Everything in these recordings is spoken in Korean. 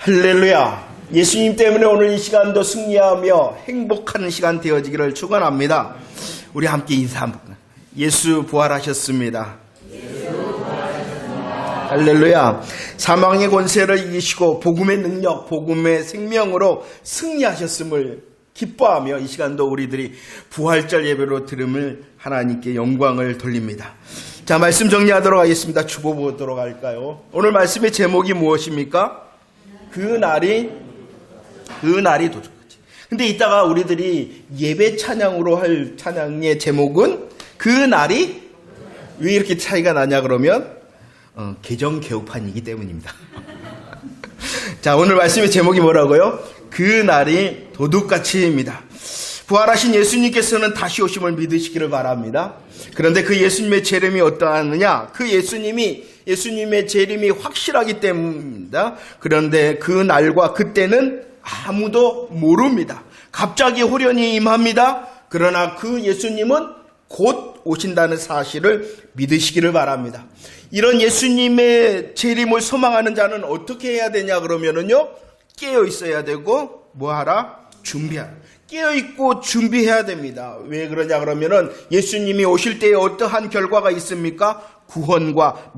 할렐루야. 예수님 때문에 오늘 이 시간도 승리하며 행복한 시간 되어지기를 축원합니다. 우리 함께 인사 한번. 예수 부활하셨습니다. 할렐루야. 사망의 권세를 이기시고 복음의 능력, 복음의 생명으로 승리하셨음을 기뻐하며 이 시간도 우리들이 부활절 예배로 들음을 하나님께 영광을 돌립니다. 자, 말씀 정리하도록 하겠습니다. 주보 보도록 할까요? 오늘 말씀의 제목이 무엇입니까? 그 날이 도둑같이. 근데 이따가 우리들이 예배 찬양으로 할 찬양의 제목은 그 날이 왜 이렇게 차이가 나냐 그러면 개정 개혁판이기 때문입니다. 자, 오늘 말씀의 제목이 뭐라고요? 그 날이 도둑같이입니다. 부활하신 예수님께서는 다시 오심을 믿으시기를 바랍니다. 그런데 그 예수님의 재림이 어떠하느냐? 그 예수님의 재림이 확실하기 때문입니다. 그런데 그 날과 그때는 아무도 모릅니다. 갑자기 호련히 임합니다. 그러나 그 예수님은 곧 오신다는 사실을 믿으시기를 바랍니다. 이런 예수님의 재림을 소망하는 자는 어떻게 해야 되냐 그러면은요, 깨어 있어야 되고 뭐하라? 준비하라. 깨어있고 준비해야 됩니다. 왜 그러냐 그러면은 예수님이 오실 때에 어떠한 결과가 있습니까? 구원과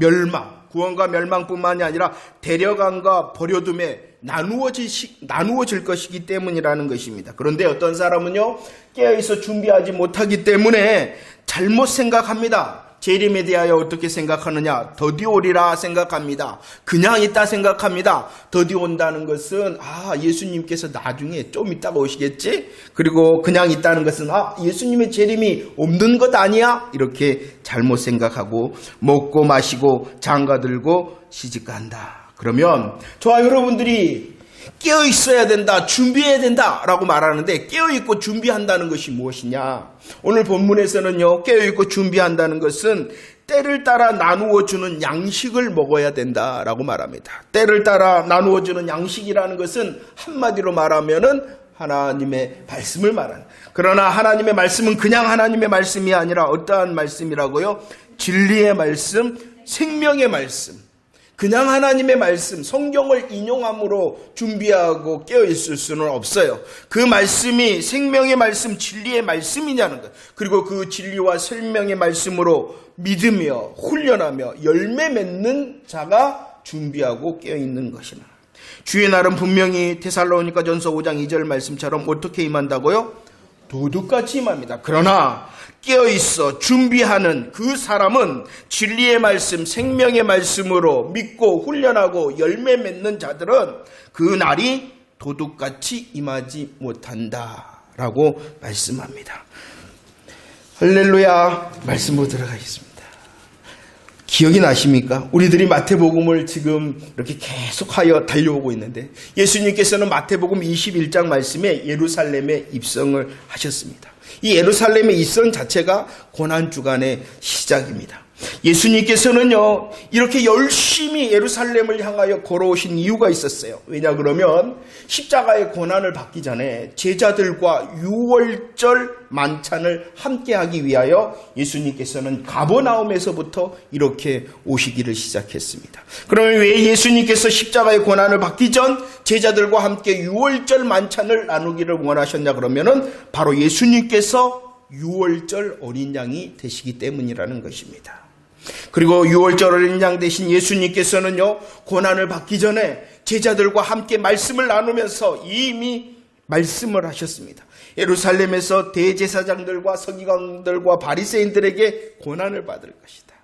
멸망뿐만이 아니라 데려감과 버려둠에 나누어질 것이기 때문이라는 것입니다. 그런데 어떤 사람은요, 깨어있어 준비하지 못하기 때문에 잘못 생각합니다. 재림에 대하여 어떻게 생각하느냐? 더디 오리라 생각합니다. 그냥 있다 생각합니다. 더디 온다는 것은 예수님께서 나중에 좀 있다가 오시겠지? 그리고 그냥 있다는 것은 예수님의 재림이 없는 것 아니야? 이렇게 잘못 생각하고 먹고 마시고 장가들고 시집간다. 그러면 저와 여러분들이 깨어 있어야 된다, 준비해야 된다 라고 말하는데, 깨어 있고 준비한다는 것이 무엇이냐? 오늘 본문에서는요, 깨어 있고 준비한다는 것은 때를 따라 나누어주는 양식을 먹어야 된다라고 말합니다. 때를 따라 나누어주는 양식이라는 것은 한마디로 말하면은 하나님의 말씀을 말하는. 그러나 하나님의 말씀은 그냥 하나님의 말씀이 아니라 어떠한 말씀이라고요? 진리의 말씀, 생명의 말씀. 그냥 하나님의 말씀, 성경을 인용함으로 준비하고 깨어있을 수는 없어요. 그 말씀이 생명의 말씀, 진리의 말씀이냐는 것. 그리고 그 진리와 생명의 말씀으로 믿으며 훈련하며 열매 맺는 자가 준비하고 깨어있는 것이나. 주의 날은 분명히 데살로니가전서 5장 2절 말씀처럼 어떻게 임한다고요? 도둑같이 임합니다. 그러나 깨어있어 준비하는 그 사람은 진리의 말씀, 생명의 말씀으로 믿고 훈련하고 열매 맺는 자들은 그 날이 도둑같이 임하지 못한다라고 말씀합니다. 할렐루야. 말씀으로 들어가겠습니다. 기억이 나십니까? 우리들이 마태복음을 지금 이렇게 계속하여 달려오고 있는데, 예수님께서는 마태복음 21장 말씀에 예루살렘에 입성을 하셨습니다. 이 예루살렘의 입성 자체가 고난주간의 시작입니다. 예수님께서는요, 이렇게 열심히 예루살렘을 향하여 걸어오신 이유가 있었어요. 왜냐 그러면 십자가의 고난을 받기 전에 제자들과 유월절 만찬을 함께하기 위하여 예수님께서는 가버나움에서부터 이렇게 오시기를 시작했습니다. 그러면 왜 예수님께서 십자가의 고난을 받기 전 제자들과 함께 유월절 만찬을 나누기를 원하셨냐 그러면은 바로 예수님께서 유월절 어린 양이 되시기 때문이라는 것입니다. 그리고 유월절 어린 양 대신 예수님께서는요, 고난을 받기 전에 제자들과 함께 말씀을 나누면서 이미 말씀을 하셨습니다. 예루살렘에서 대제사장들과 서기관들과 바리새인들에게 고난을 받을 것이다.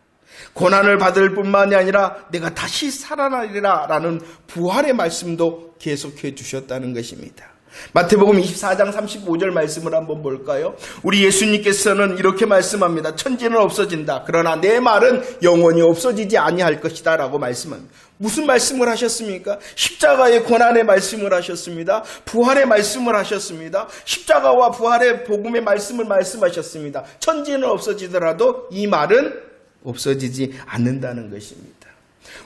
고난을 받을 뿐만이 아니라 내가 다시 살아나리라 라는 부활의 말씀도 계속해 주셨다는 것입니다. 마태복음 24장 35절 말씀을 한번 볼까요? 우리 예수님께서는 이렇게 말씀합니다. 천지는 없어진다. 그러나 내 말은 영원히 없어지지 아니할 것이다 라고 말씀합니다. 무슨 말씀을 하셨습니까? 십자가의 고난의 말씀을 하셨습니다. 부활의 말씀을 하셨습니다. 십자가와 부활의 복음의 말씀을 말씀하셨습니다. 천지는 없어지더라도 이 말은 없어지지 않는다는 것입니다.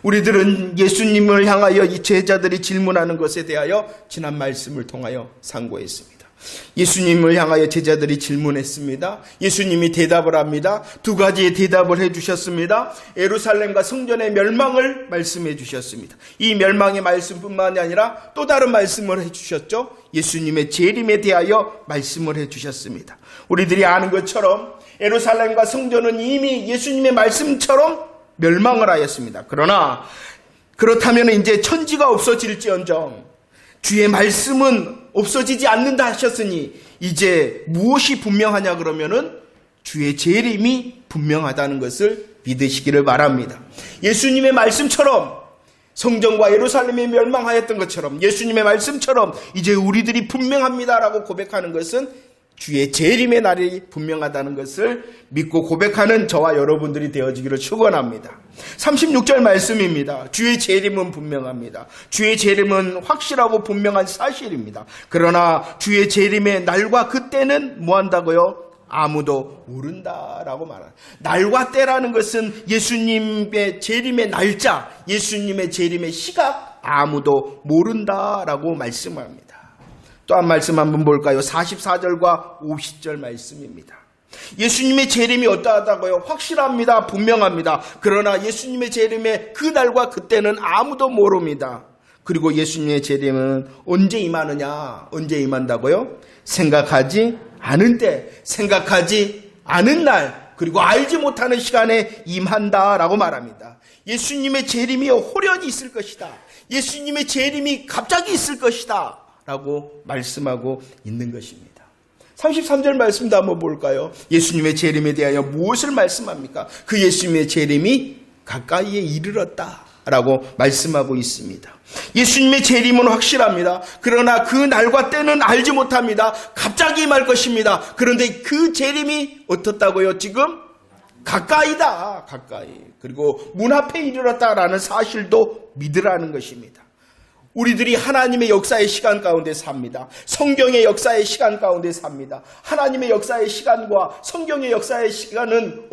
우리들은 예수님을 향하여 이 제자들이 질문하는 것에 대하여 지난 말씀을 통하여 상고했습니다. 예수님을 향하여 제자들이 질문했습니다. 예수님이 대답을 합니다. 두 가지의 대답을 해주셨습니다. 예루살렘과 성전의 멸망을 말씀해 주셨습니다. 이 멸망의 말씀뿐만이 아니라 또 다른 말씀을 해주셨죠. 예수님의 재림에 대하여 말씀을 해주셨습니다. 우리들이 아는 것처럼 예루살렘과 성전은 이미 예수님의 말씀처럼 멸망을 하였습니다. 그러나 그렇다면 이제 천지가 없어질지언정 주의 말씀은 없어지지 않는다 하셨으니 이제 무엇이 분명하냐 그러면은 주의 재림이 분명하다는 것을 믿으시기를 바랍니다. 예수님의 말씀처럼 성전과 예루살렘이 멸망하였던 것처럼 예수님의 말씀처럼 이제 우리들이 분명합니다라고 고백하는 것은 주의 재림의 날이 분명하다는 것을 믿고 고백하는 저와 여러분들이 되어지기를 축원합니다. 36절 말씀입니다. 주의 재림은 분명합니다. 주의 재림은 확실하고 분명한 사실입니다. 그러나 주의 재림의 날과 그때는 뭐한다고요? 아무도 모른다라고 말합니다. 날과 때라는 것은 예수님의 재림의 날짜, 예수님의 재림의 시각 아무도 모른다라고 말씀합니다. 또 한 말씀 한번 볼까요? 44절과 50절 말씀입니다. 예수님의 재림이 어떠하다고요? 확실합니다. 분명합니다. 그러나 예수님의 재림의 그 날과 그때는 아무도 모릅니다. 그리고 예수님의 재림은 언제 임하느냐? 언제 임한다고요? 생각하지 않은 때, 생각하지 않은 날, 그리고 알지 못하는 시간에 임한다라고 말합니다. 예수님의 재림이 호련히 있을 것이다. 예수님의 재림이 갑자기 있을 것이다. 라고 말씀하고 있는 것입니다. 33절 말씀도 한번 볼까요? 예수님의 재림에 대하여 무엇을 말씀합니까? 그 예수님의 재림이 가까이에 이르렀다 라고 말씀하고 있습니다. 예수님의 재림은 확실합니다. 그러나 그 날과 때는 알지 못합니다. 갑자기 임할 것입니다. 그런데 그 재림이 어떻다고요? 지금 가까이다. 가까이. 그리고 문 앞에 이르렀다라는 사실도 믿으라는 것입니다. 우리들이 하나님의 역사의 시간 가운데 삽니다. 성경의 역사의 시간 가운데 삽니다. 하나님의 역사의 시간과 성경의 역사의 시간은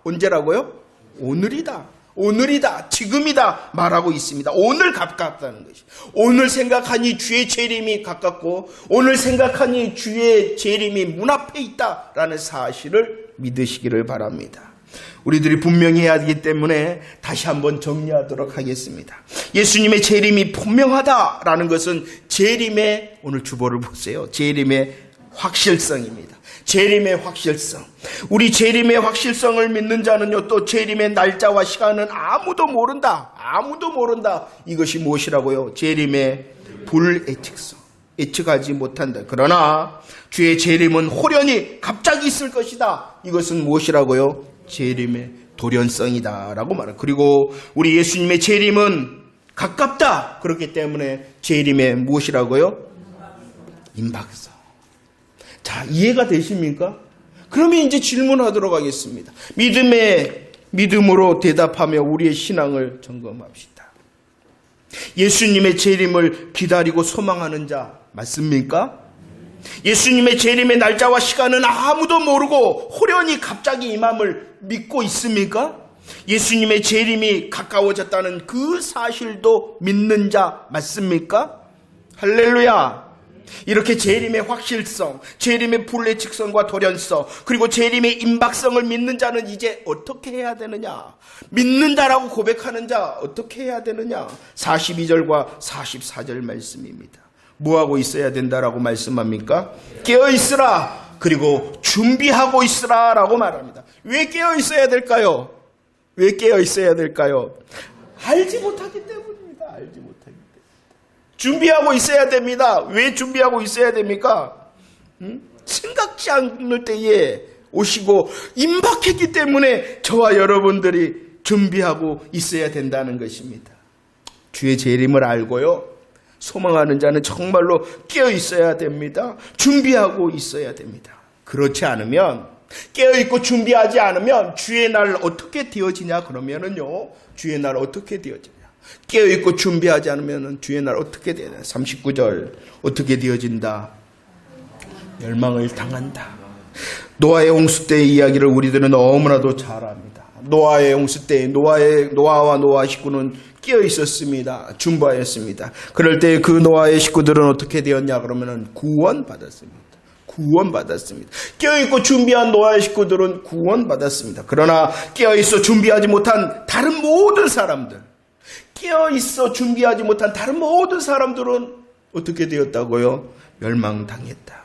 언제라고요? 오늘이다. 오늘이다. 지금이다. 말하고 있습니다. 오늘 가깝다는 것이. 오늘 생각하니 주의 재림이 가깝고 오늘 생각하니 주의 재림이 문 앞에 있다라는 사실을 믿으시기를 바랍니다. 우리들이 분명히 해야 하기 때문에 다시 한번 정리하도록 하겠습니다. 예수님의 재림이 분명하다라는 것은 재림의 오늘 주보를 보세요. 재림의 확실성입니다. 재림의 확실성. 우리 재림의 확실성을 믿는 자는요, 또 재림의 날짜와 시간은 아무도 모른다. 아무도 모른다. 이것이 무엇이라고요? 재림의 불예측성. 예측하지 못한다. 그러나 주의 재림은 호련히 갑자기 있을 것이다. 이것은 무엇이라고요? 재림의 돌연성이다 라고 말합니다. 그리고 우리 예수님의 재림은 가깝다. 그렇기 때문에 재림의 무엇이라고요? 임박성. 자, 이해가 되십니까? 그러면 이제 질문하도록 하겠습니다. 믿음으로 대답하며 우리의 신앙을 점검합시다. 예수님의 재림을 기다리고 소망하는 자 맞습니까? 예수님의 재림의 날짜와 시간은 아무도 모르고 호련히 갑자기 임함을 믿고 있습니까? 예수님의 재림이 가까워졌다는 그 사실도 믿는 자 맞습니까? 할렐루야! 이렇게 재림의 확실성, 재림의 불예측성과 돌연성, 그리고 재림의 임박성을 믿는 자는 이제 어떻게 해야 되느냐? 믿는다라고 고백하는 자 어떻게 해야 되느냐? 42절과 44절 말씀입니다. 뭐하고 있어야 된다라고 말씀합니까? 깨어있으라. 그리고 준비하고 있으라 라고 말합니다. 왜 깨어있어야 될까요? 왜 깨어있어야 될까요? 알지 못하기 때문입니다. 알지 못하기 때문에. 준비하고 있어야 됩니다. 왜 준비하고 있어야 됩니까? 생각지 않을 때에 오시고 임박했기 때문에 저와 여러분들이 준비하고 있어야 된다는 것입니다. 주의 재림을 알고요, 소망하는 자는 정말로 깨어 있어야 됩니다. 준비하고 있어야 됩니다. 그렇지 않으면, 깨어있고 준비하지 않으면 주의 날 어떻게 되어지냐 그러면은요, 주의 날 어떻게 되어지냐? 깨어있고 준비하지 않으면 주의 날 어떻게 되냐? 39절 어떻게 되어진다? 멸망을 당한다. 노아의 홍수 때의 이야기를 우리들은 너무나도 잘 압니다. 노아의 홍수 때 노아와 노아 식구는 깨어 있었습니다. 준비하였습니다. 그럴 때 그 노아의 식구들은 어떻게 되었냐 그러면은 구원받았습니다. 구원받았습니다. 깨어있고 준비한 노아의 식구들은 구원받았습니다. 그러나 깨어있어 준비하지 못한 다른 모든 사람들, 깨어있어 준비하지 못한 다른 모든 사람들은 어떻게 되었다고요? 멸망당했다.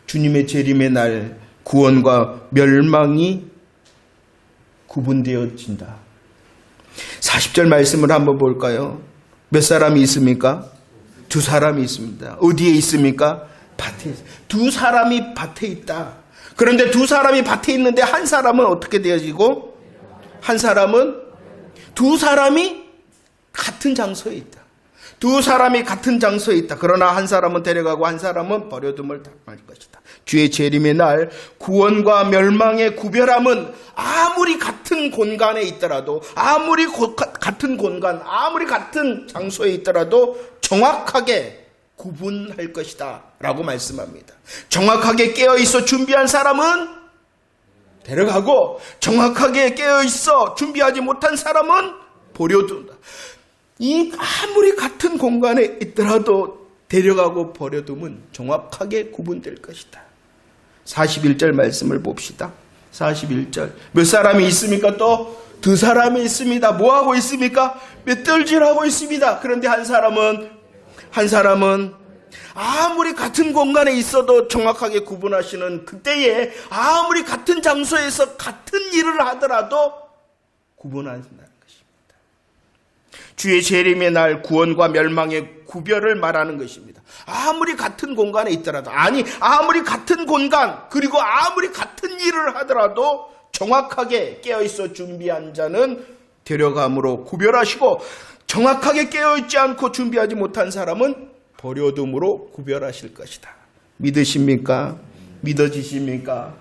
주님의 재림의 날 구원과 멸망이 구분되어진다. 40절 말씀을 한번 볼까요? 몇 사람이 있습니까? 두 사람이 있습니다. 어디에 있습니까? 밭에 있습니다. 두 사람이 밭에 있다. 그런데 두 사람이 밭에 있는데 한 사람은 어떻게 되어지고 한 사람은 두 사람이 같은 장소에 있다. 두 사람이 같은 장소에 있다. 그러나 한 사람은 데려가고 한 사람은 버려둠을 당할 것이다. 주의 재림의 날 구원과 멸망의 구별함은 아무리 같은 공간에 있더라도 아무리 같은 공간, 아무리 같은 장소에 있더라도 정확하게 구분할 것이다 라고 말씀합니다. 정확하게 깨어있어 준비한 사람은 데려가고 정확하게 깨어있어 준비하지 못한 사람은 버려둔다. 이 아무리 같은 공간에 있더라도 데려가고 버려두면 정확하게 구분될 것이다. 41절 말씀을 봅시다. 41절. 몇 사람이 있습니까? 또 두 사람이 있습니다. 뭐 하고 있습니까? 맷돌질하고 있습니다. 그런데 한 사람은 아무리 같은 공간에 있어도 정확하게 구분하시는 그때에 아무리 같은 장소에서 같은 일을 하더라도 구분하신다는 것입니다. 주의 재림의 날 구원과 멸망의 구별을 말하는 것입니다. 아무리 같은 공간에 있더라도 아무리 같은 공간 그리고 아무리 같은 일을 하더라도 정확하게 깨어있어 준비한 자는 데려감으로 구별하시고 정확하게 깨어있지 않고 준비하지 못한 사람은 버려둠으로 구별하실 것이다. 믿으십니까? 믿어지십니까?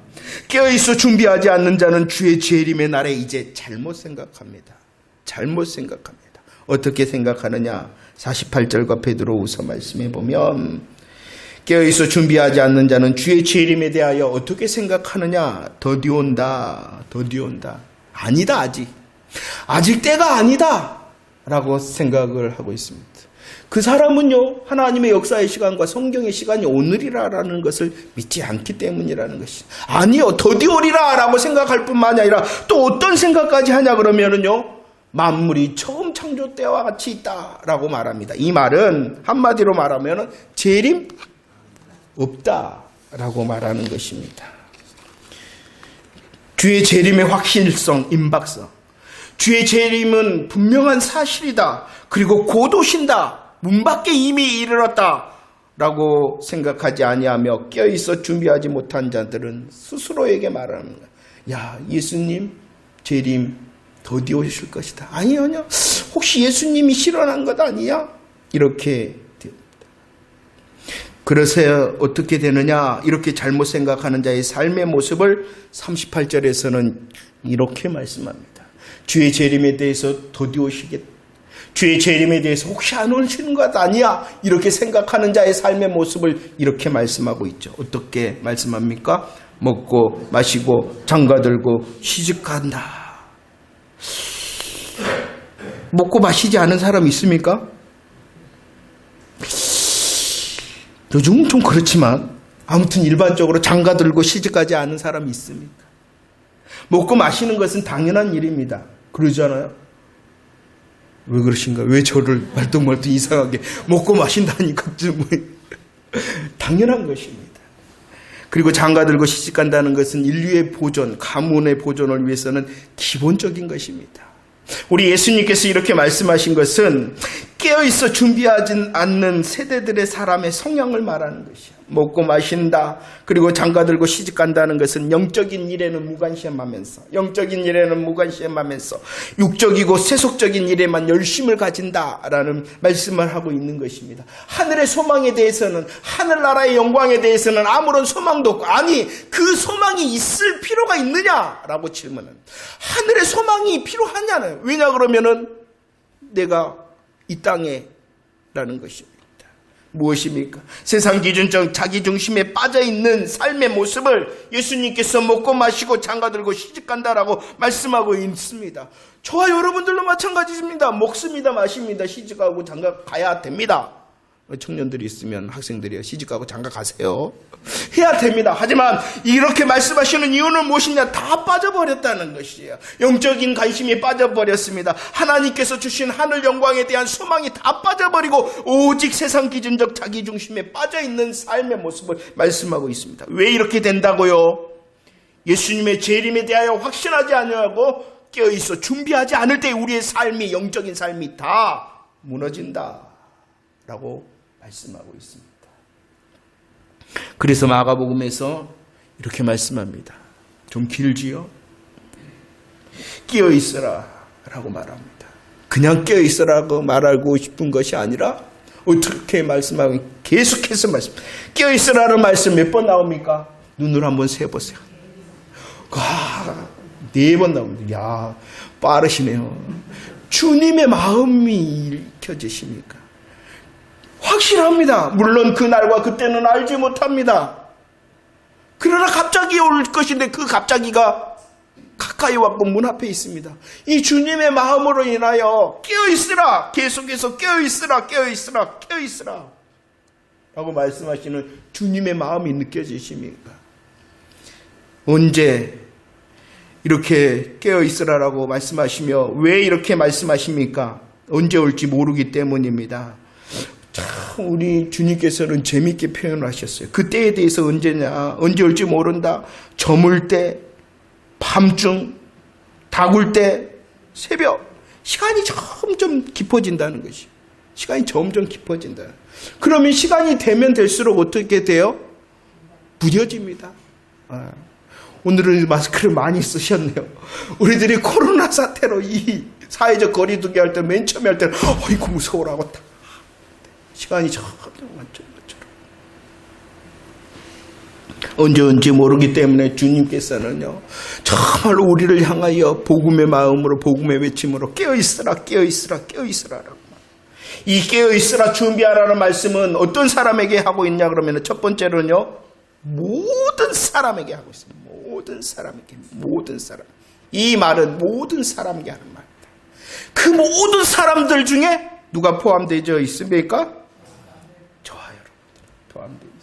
깨어있어 준비하지 않는 자는 주의 재림의 날에 이제 잘못 생각합니다. 잘못 생각합니다. 어떻게 생각하느냐? 48절과 베드로후서 말씀해 보면 깨어있어 준비하지 않는 자는 주의 재림에 대하여 어떻게 생각하느냐? 더디온다. 아니다. 아직 때가 아니다 라고 생각을 하고 있습니다. 그 사람은요, 하나님의 역사의 시간과 성경의 시간이 오늘이라는 것을 믿지 않기 때문이라는 것이. 아니요, 더디오리라 라고 생각할 뿐만이 아니라 또 어떤 생각까지 하냐 그러면은요, 만물이 처음 창조 때와 같이 있다 라고 말합니다. 이 말은 한마디로 말하면은 재림 없다 라고 말하는 것입니다. 주의 재림의 확실성, 임박성. 주의 재림은 분명한 사실이다. 그리고 곧 오신다. 문 밖에 이미 이르렀다 라고 생각하지 아니하며 껴있어 준비하지 못한 자들은 스스로에게 말하는 거야. 야, 예수님 재림 더디 오실 것이다. 아니요. 혹시 예수님이 실현한 것 아니야? 이렇게 됩니다. 그래서 어떻게 되느냐? 이렇게 잘못 생각하는 자의 삶의 모습을 38절에서는 이렇게 말씀합니다. 주의 재림에 대해서 더디 오시겠다. 주의 재림에 대해서 혹시 안 오시는 것 아니야? 이렇게 생각하는 자의 삶의 모습을 이렇게 말씀하고 있죠. 어떻게 말씀합니까? 먹고 마시고 장가들고 시집간다. 먹고 마시지 않은 사람 있습니까? 요즘은 좀 그렇지만 아무튼 일반적으로 장가들고 시집가지 않은 사람이 있습니다. 먹고 마시는 것은 당연한 일입니다. 그러잖아요. 왜 그러신가? 왜 저를 말똥말똥 이상하게 먹고 마신다니까 좀 당연한 것입니다. 그리고 장가들고 시집간다는 것은 인류의 보존, 가문의 보존을 위해서는 기본적인 것입니다. 우리 예수님께서 이렇게 말씀하신 것은 깨어있어 준비하지 않는 세대들의 사람의 성향을 말하는 것이야. 먹고 마신다. 그리고 장가들고 시집간다는 것은 영적인 일에는 무관심하면서 육적이고 세속적인 일에만 열심을 가진다라는 말씀을 하고 있는 것입니다. 하늘의 소망에 대해서는, 하늘나라의 영광에 대해서는 아무런 소망도 없고, 아니 그 소망이 있을 필요가 있느냐라고 질문은, 하늘의 소망이 필요하냐는, 왜냐 그러면은 내가 이 땅에 라는 것입니다. 무엇입니까? 세상 기준적 자기중심에 빠져있는 삶의 모습을 예수님께서 먹고 마시고 장가들고 시집간다라고 말씀하고 있습니다. 저와 여러분들도 마찬가지입니다. 먹습니다, 마십니다, 시집가고 장가 가야 됩니다. 청년들이 있으면 학생들이요, 시집가고 장가 가세요. 해야 됩니다. 하지만 이렇게 말씀하시는 이유는 무엇이냐? 다 빠져버렸다는 것이에요. 영적인 관심이 빠져버렸습니다. 하나님께서 주신 하늘 영광에 대한 소망이 다 빠져버리고 오직 세상 기준적 자기중심에 빠져있는 삶의 모습을 말씀하고 있습니다. 왜 이렇게 된다고요? 예수님의 재림에 대하여 확신하지 아니하고 깨어있어 준비하지 않을 때 우리의 삶이, 영적인 삶이 다 무너진다 라고 말씀하고 있습니다. 그래서 마가복음에서 이렇게 말씀합니다. 좀 길지요? 깨어있어라 라고 말합니다. 그냥 깨어있어라고 말하고 싶은 것이 아니라 어떻게 말씀하고 계속해서 말씀. 깨어있어라는 말씀 몇 번 나옵니까? 눈으로 한번 세보세요. 4번 나옵니다. 야, 빠르시네요. 주님의 마음이 읽혀지십니까? 확실합니다. 물론 그날과 그때는 알지 못합니다. 그러나 갑자기 올 것인데 그 갑자기가 가까이 왔고 문 앞에 있습니다. 이 주님의 마음으로 인하여 깨어있으라, 계속해서 깨어있으라, 깨어있으라, 깨어있으라 라고 말씀하시는 주님의 마음이 느껴지십니까? 언제 이렇게 깨어있으라라고 말씀하시며 왜 이렇게 말씀하십니까? 언제 올지 모르기 때문입니다. 참 우리 주님께서는 재밌게 표현하셨어요. 그때에 대해서 언제냐? 언제 올지 모른다. 저물 때, 밤중, 다굴 때, 새벽. 시간이 점점 깊어진다는 것이. 시간이 점점 깊어진다. 그러면 시간이 되면 될수록 어떻게 돼요? 무뎌집니다. 오늘은 마스크를 많이 쓰셨네요. 우리들이 코로나 사태로 이 사회적 거리두기 할 때, 맨 처음에 할 때는 어이구 무서워라고 딱. 시간이 점점 언제 모르기 때문에 주님께서는요, 정말로 우리를 향하여 복음의 마음으로, 복음의 외침으로 깨어있으라, 깨어있으라, 깨어있으라라고. 이 깨어있으라, 준비하라는 말씀은 어떤 사람에게 하고 있냐 그러면 첫 번째로는요, 모든 사람에게 하고 있습니다. 모든 사람에게, 모든 사람. 이 말은 모든 사람에게 하는 말입니다. 그 모든 사람들 중에 누가 포함되어 있습니까? 저와 여러분들 포함되어 있습니다.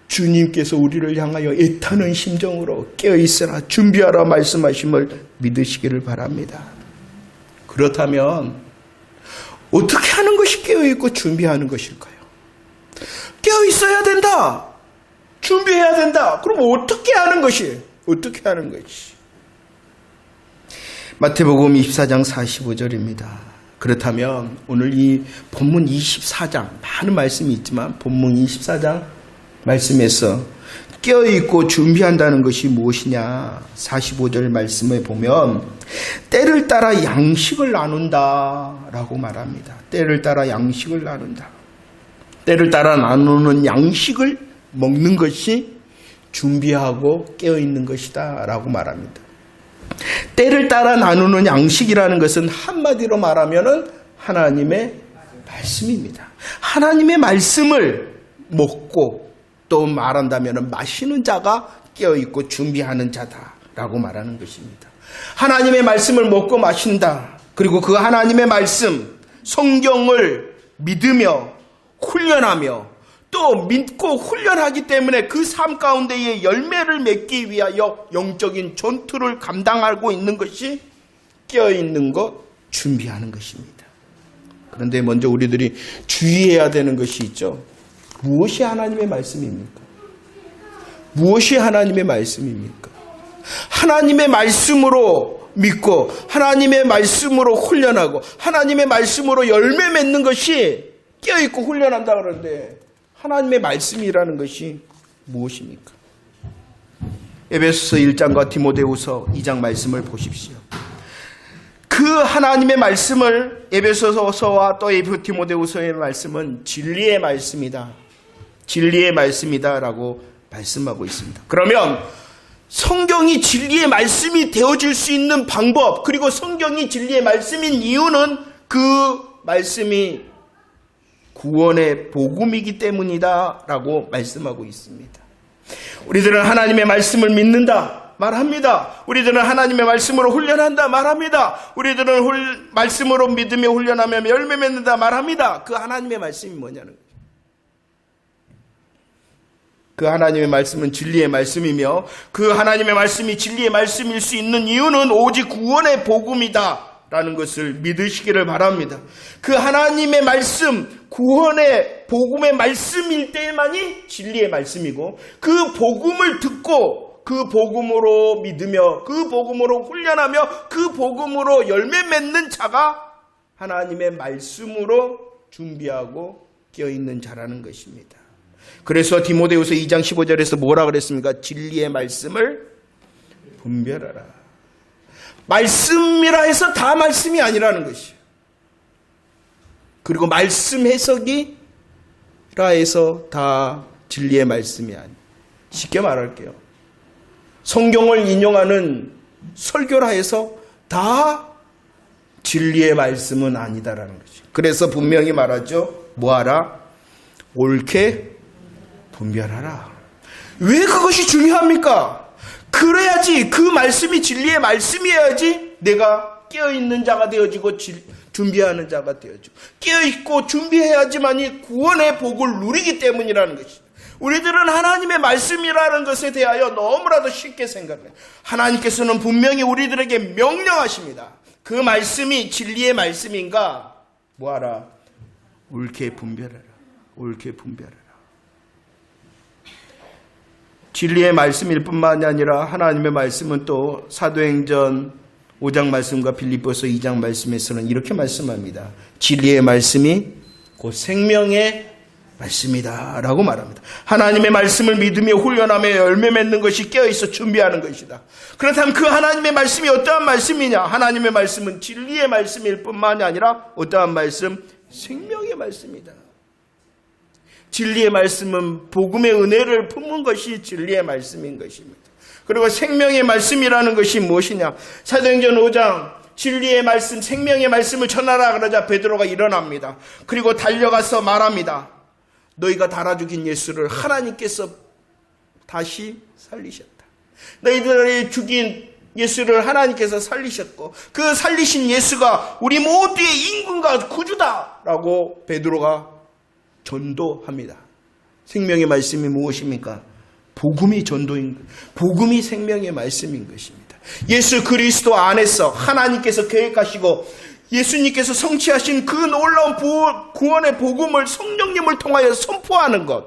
주님께서 우리를 향하여 애타는 심정으로 깨어있으라, 준비하라 말씀하심을 믿으시기를 바랍니다. 그렇다면 어떻게 하는 것이 깨어있고 준비하는 것일까요? 깨어있어야 된다. 준비해야 된다. 그럼 어떻게 하는 것이? 어떻게 하는 것이? 마태복음 24장 45절입니다. 그렇다면 오늘 이 본문 24장, 많은 말씀이 있지만 본문 24장 말씀에서 깨어있고 준비한다는 것이 무엇이냐? 45절 말씀에 보면 때를 따라 양식을 나눈다 라고 말합니다. 때를 따라 양식을 나눈다. 때를 따라 나누는 양식을 먹는 것이 준비하고 깨어있는 것이다 라고 말합니다. 때를 따라 나누는 양식이라는 것은 한마디로 말하면 하나님의 말씀입니다. 하나님의 말씀을 먹고 또 말한다면 마시는 자가 깨어있고 준비하는 자다라고 말하는 것입니다. 하나님의 말씀을 먹고 마신다. 그리고 그 하나님의 말씀, 성경을 믿으며 훈련하며 또 믿고 훈련하기 때문에 그 삶 가운데에 열매를 맺기 위하여 영적인 전투를 감당하고 있는 것이 깨어있는 것, 준비하는 것입니다. 그런데 먼저 우리들이 주의해야 되는 것이 있죠. 무엇이 하나님의 말씀입니까? 무엇이 하나님의 말씀입니까? 하나님의 말씀으로 믿고 하나님의 말씀으로 훈련하고 하나님의 말씀으로 열매 맺는 것이 깨어있고 훈련한다 그러는데 하나님의 말씀이라는 것이 무엇입니까? 에베소서 1장과 디모데후서 2장 말씀을 보십시오. 그 하나님의 말씀을 에베소서와 또 디모데후서의 말씀은 진리의 말씀이다. 진리의 말씀이다라고 말씀하고 있습니다. 그러면 성경이 진리의 말씀이 되어질 수 있는 방법, 그리고 성경이 진리의 말씀인 이유는 그 말씀이 구원의 복음이기 때문이다 라고 말씀하고 있습니다. 우리들은 하나님의 말씀을 믿는다 말합니다. 우리들은 하나님의 말씀으로 훈련한다 말합니다. 우리들은 말씀으로 믿으며 훈련하며 열매 맺는다 말합니다. 그 하나님의 말씀이 뭐냐는 거예요. 그 하나님의 말씀은 진리의 말씀이며 그 하나님의 말씀이 진리의 말씀일 수 있는 이유는 오직 구원의 복음이다 라는 것을 믿으시기를 바랍니다. 그 하나님의 말씀, 구원의 복음의 말씀일 때만이 진리의 말씀이고 그 복음을 듣고 그 복음으로 믿으며 그 복음으로 훈련하며 그 복음으로 열매 맺는 자가 하나님의 말씀으로 준비하고 깨어있는 자라는 것입니다. 그래서 디모데후서 2장 15절에서 뭐라 그랬습니까? 진리의 말씀을 분별하라. 말씀이라 해서 다 말씀이 아니라는 것이에요. 그리고 말씀 해석이라 해서 다 진리의 말씀이 아니에요. 쉽게 말할게요. 성경을 인용하는 설교라 해서 다 진리의 말씀은 아니다라는 것이에요. 그래서 분명히 말하죠. 뭐하라? 옳게 분별하라. 왜 그것이 중요합니까? 그래야지 그 말씀이 진리의 말씀이어야지 내가 깨어있는 자가 되어지고 준비하는 자가 되어지고 깨어있고 준비해야지만이 구원의 복을 누리기 때문이라는 것이죠. 우리들은 하나님의 말씀이라는 것에 대하여 너무나도 쉽게 생각해요. 하나님께서는 분명히 우리들에게 명령하십니다. 그 말씀이 진리의 말씀인가? 뭐하라? 옳게 분별하라. 옳게 분별하라. 진리의 말씀일 뿐만이 아니라 하나님의 말씀은 또 사도행전 5장 말씀과 빌립보서 2장 말씀에서는 이렇게 말씀합니다. 진리의 말씀이 곧 생명의 말씀이다 라고 말합니다. 하나님의 말씀을 믿으며 훈련하며 열매 맺는 것이 깨어있어 준비하는 것이다. 그렇다면 그 하나님의 말씀이 어떠한 말씀이냐? 하나님의 말씀은 진리의 말씀일 뿐만이 아니라 어떠한 말씀? 생명의 말씀이다. 진리의 말씀은 복음의 은혜를 품은 것이 진리의 말씀인 것입니다. 그리고 생명의 말씀이라는 것이 무엇이냐? 사도행전 5장 진리의 말씀, 생명의 말씀을 전하라 그러자 베드로가 일어납니다. 그리고 달려가서 말합니다. 너희가 달아 죽인 예수를 하나님께서 다시 살리셨다. 너희들이 죽인 예수를 하나님께서 살리셨고 그 살리신 예수가 우리 모두의 임금과 구주다라고 베드로가 전도합니다. 생명의 말씀이 무엇입니까? 복음이 전도인 것, 복음이 생명의 말씀인 것입니다. 예수 그리스도 안에서 하나님께서 계획하시고 예수님께서 성취하신 그 놀라운 구원의 복음을 성령님을 통하여 선포하는 것,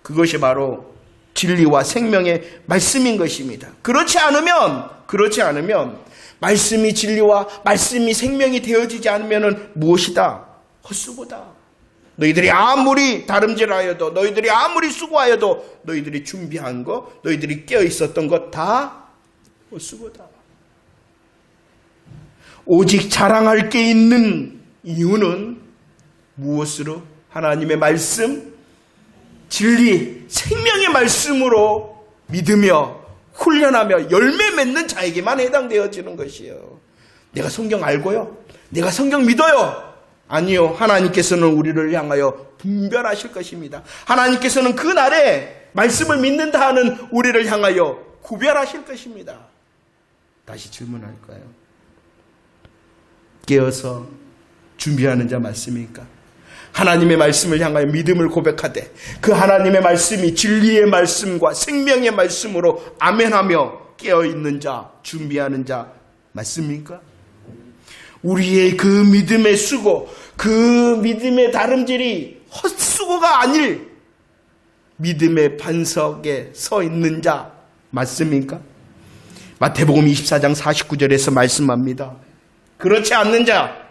그것이 바로 진리와 생명의 말씀인 것입니다. 그렇지 않으면 말씀이 진리와 말씀이 생명이 되어지지 않으면 무엇이다? 헛수고다. 너희들이 아무리 다름질하여도 너희들이 아무리 수고하여도 너희들이 준비한 것, 너희들이 깨어있었던 것 다 헛수고다. 오직 자랑할 게 있는 이유는 무엇으로? 하나님의 말씀, 진리, 생명의 말씀으로 믿으며 훈련하며 열매 맺는 자에게만 해당되어지는 것이에요. 내가 성경 알고요? 내가 성경 믿어요? 아니요. 하나님께서는 우리를 향하여 분별하실 것입니다. 하나님께서는 그 날에 말씀을 믿는다 하는 우리를 향하여 구별하실 것입니다. 다시 질문할까요? 깨어서 준비하는 자 맞습니까? 하나님의 말씀을 향하여 믿음을 고백하되 그 하나님의 말씀이 진리의 말씀과 생명의 말씀으로 아멘하며 깨어있는 자, 준비하는 자 맞습니까? 우리의 그 믿음의 수고, 그 믿음의 다름질이 헛수고가 아닐 믿음의 반석에 서 있는 자 맞습니까? 마태복음 24장 49절에서 말씀합니다. 그렇지 않는 자,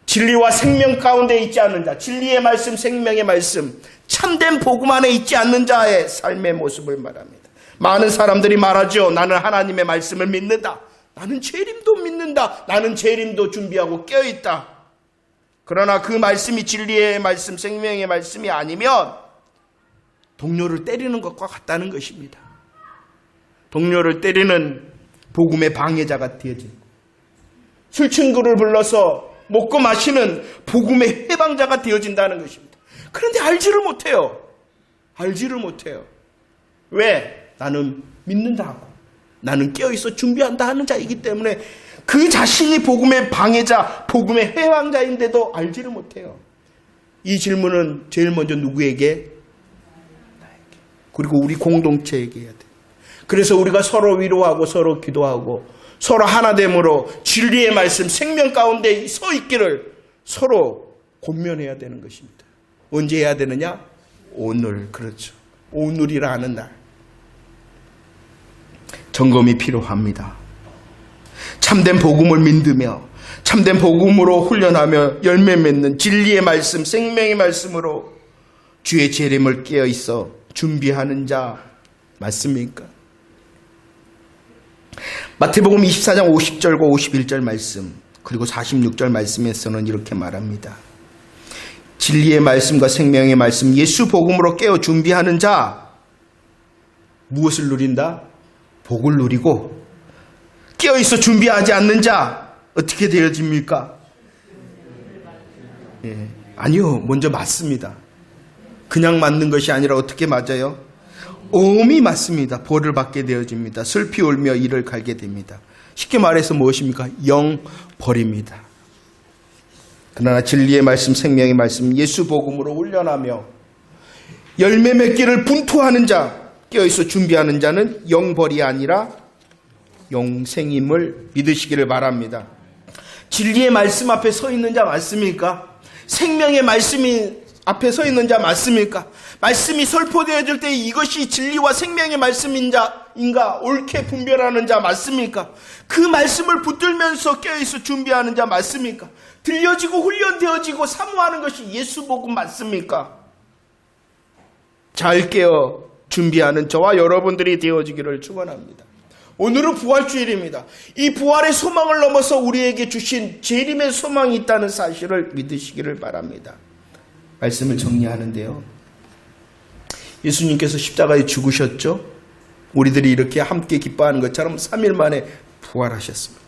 진리와 생명 가운데 있지 않는 자, 진리의 말씀, 생명의 말씀, 참된 복음 안에 있지 않는 자의 삶의 모습을 말합니다. 많은 사람들이 말하죠. 나는 하나님의 말씀을 믿는다. 나는 재림도 믿는다. 나는 재림도 준비하고 깨어있다. 그러나 그 말씀이 진리의 말씀, 생명의 말씀이 아니면 동료를 때리는 것과 같다는 것입니다. 동료를 때리는 복음의 방해자가 되어진 술 친구를 불러서 먹고 마시는 복음의 해방자가 되어진다는 것입니다. 그런데 알지를 못해요. 알지를 못해요. 왜? 나는 믿는다 하고 나는 깨어있어 준비한다 하는 자이기 때문에 그 자신이 복음의 방해자, 복음의 해방자인데도 알지를 못해요. 이 질문은 제일 먼저 누구에게? 나에게. 그리고 우리 공동체에게 해야 돼요. 그래서 우리가 서로 위로하고 서로 기도하고 서로 하나됨으로 진리의 말씀 생명 가운데 서 있기를 서로 권면해야 되는 것입니다. 언제 해야 되느냐? 오늘. 그렇죠. 오늘이라 하는 날. 점검이 필요합니다. 참된 복음을 믿으며 참된 복음으로 훈련하며 열매 맺는 진리의 말씀, 생명의 말씀으로 주의 재림을 깨어 있어 준비하는 자 맞습니까? 마태복음 24장 50절과 51절 말씀 그리고 46절 말씀에서는 이렇게 말합니다. 진리의 말씀과 생명의 말씀 예수 복음으로 깨어 준비하는 자 무엇을 누린다? 복을 누리고 깨어 있어 준비하지 않는 자 어떻게 되어집니까? 아니요, 먼저 맞습니다. 그냥 맞는 것이 아니라 어떻게 맞아요? 엄히 맞습니다. 벌을 받게 되어집니다. 슬피 울며 이를 갈게 됩니다. 쉽게 말해서 무엇입니까? 영벌입니다. 그러나 진리의 말씀, 생명의 말씀, 예수 복음으로 훈련하며 열매 맺기를 분투하는 자, 깨어있어 준비하는 자는 영벌이 아니라 영생임을 믿으시기를 바랍니다. 진리의 말씀 앞에 서 있는 자 맞습니까? 생명의 말씀이 앞에 서 있는 자 맞습니까? 말씀이 설포되어질 때 이것이 진리와 생명의 말씀인가 옳게 분별하는 자 맞습니까? 그 말씀을 붙들면서 깨어있어 준비하는 자 맞습니까? 들려지고 훈련되어지고 사모하는 것이 예수 복음 맞습니까? 잘 깨어 준비하는 저와 여러분들이 되어지기를 축원합니다. 오늘은 부활주일입니다. 이 부활의 소망을 넘어서 우리에게 주신 재림의 소망이 있다는 사실을 믿으시기를 바랍니다. 말씀을 정리하는데요. 예수님께서 십자가에 죽으셨죠? 우리들이 이렇게 함께 기뻐하는 것처럼 3일 만에 부활하셨습니다.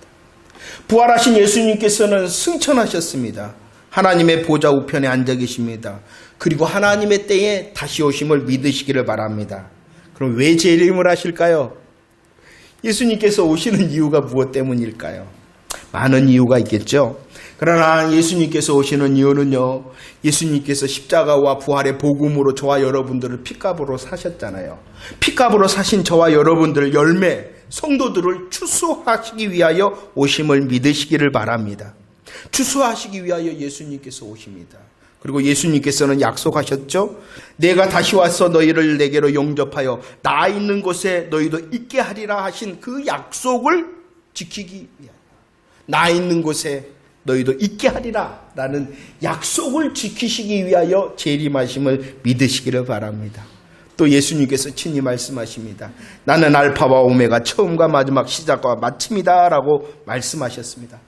부활하신 예수님께서는 승천하셨습니다. 하나님의 보좌 우편에 앉아 계십니다. 그리고 하나님의 때에 다시 오심을 믿으시기를 바랍니다. 그럼 왜 재림을 하실까요? 예수님께서 오시는 이유가 무엇 때문일까요? 많은 이유가 있겠죠. 그러나 예수님께서 오시는 이유는요, 예수님께서 십자가와 부활의 복음으로 저와 여러분들을 핏값으로 사셨잖아요. 핏값으로 사신 저와 여러분들 열매, 성도들을 추수하시기 위하여 오심을 믿으시기를 바랍니다. 추수하시기 위하여 예수님께서 오십니다. 그리고 예수님께서는 약속하셨죠. 내가 다시 와서 너희를 내게로 영접하여 나 있는 곳에 너희도 있게 하리라 하신 그 약속을 지키기 위하여 나 있는 곳에 너희도 있게 하리라 라는 약속을 지키시기 위하여 재림하심을 믿으시기를 바랍니다. 또 예수님께서 친히 말씀하십니다. 나는 알파와 오메가 처음과 마지막 시작과 마침이다 라고 말씀하셨습니다.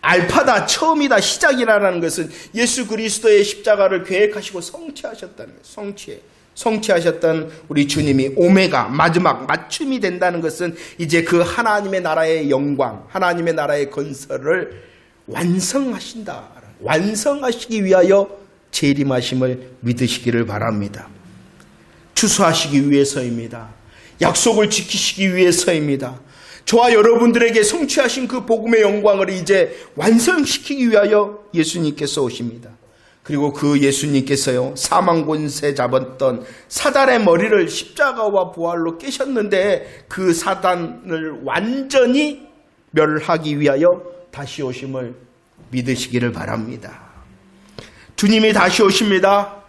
알파다, 처음이다, 시작이라는 것은 예수 그리스도의 십자가를 계획하시고 성취하셨다는 거예요. 성취하셨던 우리 주님이 오메가, 마지막, 맞춤이 된다는 것은 이제 그 하나님의 나라의 영광, 하나님의 나라의 건설을 완성하신다. 완성하시기 위하여 재림하심을 믿으시기를 바랍니다. 추수하시기 위해서입니다. 약속을 지키시기 위해서입니다. 저와 여러분들에게 성취하신 그 복음의 영광을 이제 완성시키기 위하여 예수님께서 오십니다. 그리고 그 예수님께서요, 사망 권세 잡았던 사단의 머리를 십자가와 부활로 깨셨는데 그 사단을 완전히 멸하기 위하여 다시 오심을 믿으시기를 바랍니다. 주님이 다시 오십니다.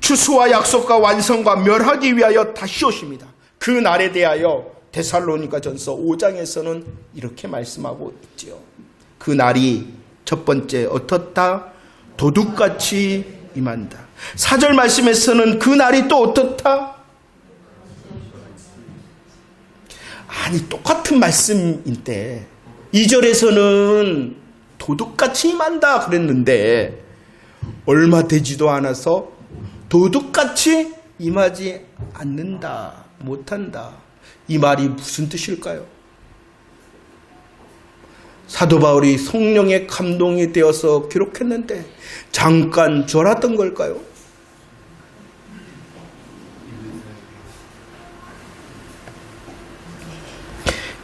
추수와 약속과 완성과 멸하기 위하여 다시 오십니다. 그 날에 대하여 데살로니가전서 5장에서는 이렇게 말씀하고 있지요. 그 날이 첫 번째 어떻다? 도둑같이 임한다. 4절 말씀에서는 그 날이 또 어떻다? 아니, 똑같은 말씀인데 2절에서는 도둑같이 임한다 그랬는데 얼마 되지도 않아서 도둑같이 임하지 않는다, 못한다. 이 말이 무슨 뜻일까요? 사도 바울이 성령의 감동이 되어서 기록했는데 잠깐 졸았던 걸까요?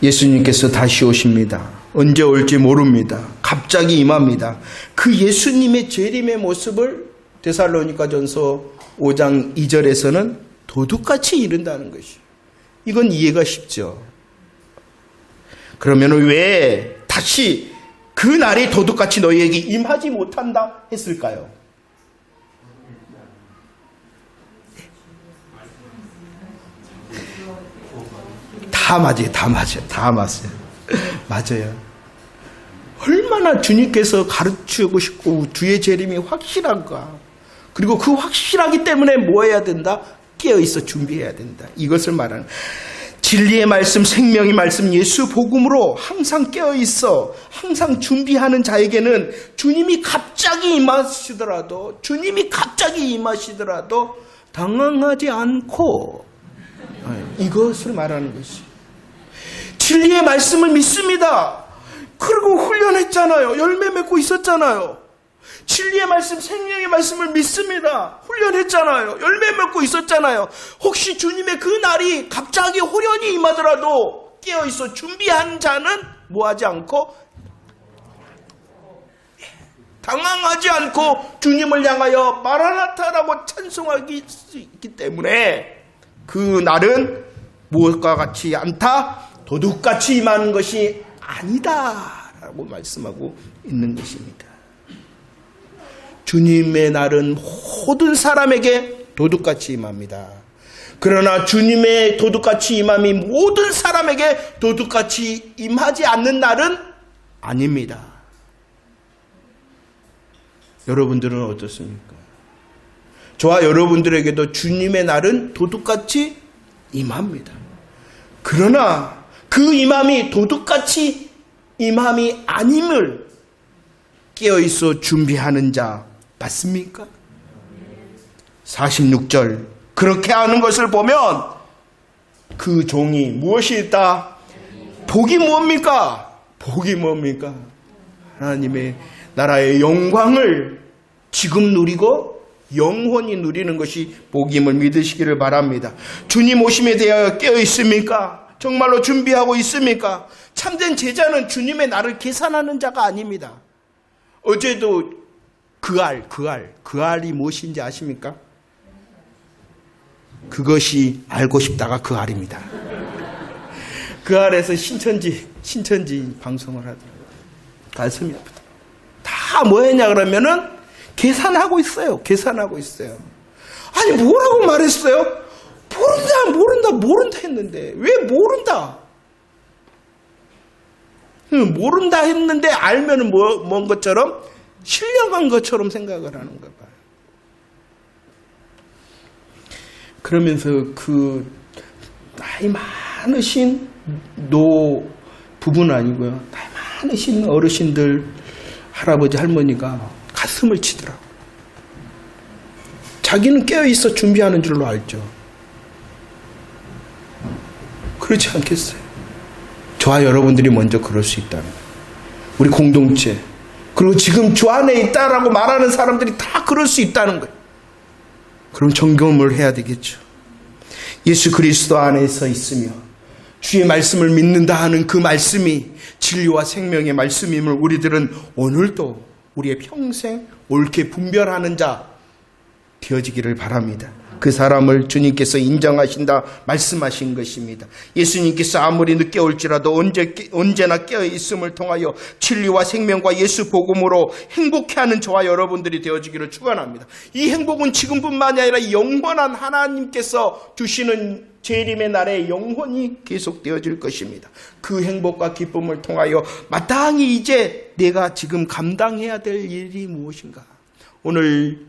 예수님께서 다시 오십니다. 언제 올지 모릅니다. 갑자기 임합니다. 그 예수님의 재림의 모습을 데살로니가전서 5장 2절에서는 도둑같이 이룬다는 것이, 이건 이해가 쉽죠. 그러면 왜 다시 그 날이 도둑같이 너희에게 임하지 못한다 했을까요? 다 맞아요. 맞아요. 얼마나 주님께서 가르치고 싶고 주의 재림이 확실한가. 그리고 그 확실하기 때문에 뭐 해야 된다? 깨어있어 준비해야 된다. 이것을 말하는, 진리의 말씀, 생명의 말씀, 예수 복음으로 항상 깨어있어 항상 준비하는 자에게는 주님이 갑자기 임하시더라도 당황하지 않고, 이것을 말하는 것이, 진리의 말씀을 믿습니다. 그리고 훈련했잖아요. 열매 맺고 있었잖아요. 진리의 말씀, 생명의 말씀을 믿습니다. 훈련했잖아요. 열매 맺고 있었잖아요. 혹시 주님의 그 날이 갑자기 호련히 임하더라도 깨어있어 준비한 자는 뭐하지 않고, 당황하지 않고 주님을 향하여 마라나타라고 찬송하기 있기 때문에 그 날은 무엇과 같이 않다? 도둑같이 임하는 것이 아니다 라고 말씀하고 있는 것입니다. 주님의 날은 모든 사람에게 도둑같이 임합니다. 그러나 주님의 도둑같이 임함이 모든 사람에게 도둑같이 임하지 않는 날은 아닙니다. 여러분들은 어떻습니까? 저와 여러분들에게도 주님의 날은 도둑같이 임합니다. 그러나 그 임함이 도둑같이 임함이 아님을 깨어있어 준비하는 자 맞습니까? 46절, 그렇게 하는 것을 보면 그 종이 무엇이 있다? 복이 뭡니까? 복이 뭡니까? 하나님의 나라의 영광을 지금 누리고 영원히 누리는 것이 복임을 믿으시기를 바랍니다. 주님 오심에 대하여 깨어 있습니까? 정말로 준비하고 있습니까? 참된 제자는 주님의 날을 계산하는 자가 아닙니다. 어제도 그 알이 무엇인지 아십니까? 그것이 알고 싶다가 그 알입니다. 그 알에서 신천지 방송을 하더라고요. 가슴이 아프다. 다 뭐했냐 그러면은 계산하고 있어요. 아니 뭐라고 말했어요? 모른다 했는데 왜 모른다? 모른다 했는데 알면은 뭔 것처럼 신령한 것처럼 생각을 하는가 봐요. 그러면서 그 나이 많으신 부부는 아니고요. 나이 많으신 어르신들, 할아버지, 할머니가 가슴을 치더라고요. 자기는 깨어있어 준비하는 줄로 알죠. 그렇지 않겠어요? 저와 여러분들이 먼저 그럴 수 있다는 거예요. 우리 공동체, 그리고 지금 주 안에 있다라고 말하는 사람들이 다 그럴 수 있다는 거예요. 그럼 점검을 해야 되겠죠. 예수 그리스도 안에서 있으며 주의 말씀을 믿는다 하는 그 말씀이 진리와 생명의 말씀임을 우리들은 오늘도 우리의 평생 옳게 분별하는 자 되어지기를 바랍니다. 그 사람을 주님께서 인정하신다 말씀하신 것입니다. 예수님께서 아무리 늦게 올지라도 언제나 깨어있음을 통하여 진리와 생명과 예수 복음으로 행복해하는 저와 여러분들이 되어지기를 축원합니다. 이 행복은 지금뿐만이 아니라 영원한 하나님께서 주시는 재림의 날에 영원히 계속되어질 것입니다. 그 행복과 기쁨을 통하여 마땅히 이제 내가 지금 감당해야 될 일이 무엇인가? 오늘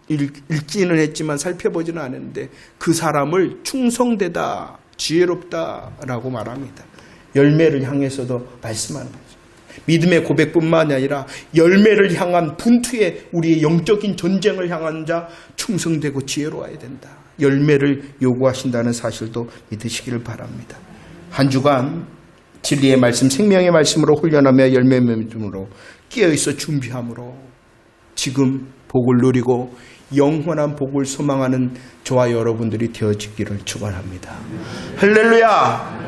읽지는 했지만 살펴보지는 않았는데 그 사람을 충성되다, 지혜롭다라고 말합니다. 열매를 향해서도 말씀하는 거죠. 믿음의 고백뿐만 아니라 열매를 향한 분투에 우리의 영적인 전쟁을 향한 자 충성되고 지혜로워야 된다. 열매를 요구하신다는 사실도 믿으시기를 바랍니다. 한 주간 진리의 말씀, 생명의 말씀으로 훈련하며 열매 맺음으로 깨어있어 준비함으로 지금 복을 누리고 영원한 복을 소망하는 저와 여러분들이 되어지기를 축원합니다. 할렐루야.